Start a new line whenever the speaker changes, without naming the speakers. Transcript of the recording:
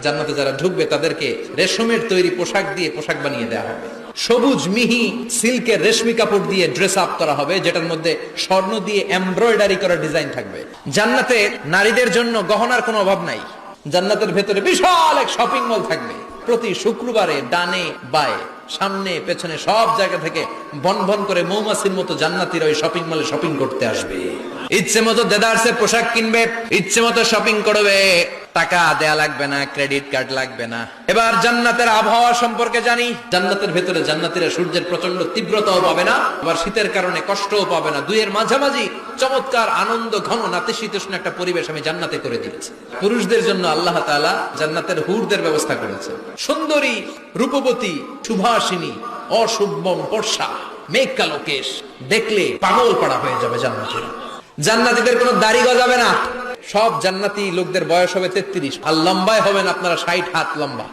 জান্নাতে যারা ঢুকবে তাদেরকে রেশমের তৈরি পোশাক দিয়ে পোশাক বানিয়ে দেওয়া হবে, সবুজ মিহি সিল্কের রেশমি কাপড় দিয়ে ড্রেস আপ করা হবে, যেটার মধ্যে স্বর্ণ দিয়ে এমব্রয়ডারি করা ডিজাইন থাকবে। জান্নাতে নারীদের জন্য গহনার কোনো অভাব নাই। জান্নাতের ভেতরে বিশাল এক শপিং মল থাকবে। প্রতি শুক্রবারে ডানে বায়ে সামনে পেছনে সব জায়গা থেকে বন বন করে মৌমাছির মতো জান্নাতীরা ওই শপিং মলে শপিং করতে আসবে। ইচ্ছে মতো দেদারসের পোশাক কিনবে, ইচ্ছে মতো শপিং করবে, টাকা দেয়া লাগবে না, ক্রেডিট কার্ড লাগবে না। এবার জান্নাতের আবহাওয়া সম্পর্কে জানি। জান্নাতের ভেতরে জান্নাতীরা সূর্যের প্রচন্ড তীব্রতাও পাবে না, আবার শীতের কারণে কষ্টও পাবে না। দুইয়ের মাঝামাঝি চমৎকার আনন্দ ঘন নাতিশীতোষ্ণ একটা পরিবেশ আমি জান্নাতে করে দিয়েছি। পুরুষদের জন্য আল্লাহ তাআলা জান্নাতের হুরদের ব্যবস্থা করেছে। সুন্দরী, রূপবতী, সুভাষিনী, অশুভম বর্ষা, মেঘ কালো কেশ, দেখলে পাগল পাড়া হয়ে যাবে জান্নাতীরা। জান্নাতীদের কোনো দাড়ি গজাবে না। সব জান্নাতি লোকদের বয়স হবে 33, আর লম্বায় হবেন আপনারা 60 হাত লম্বা।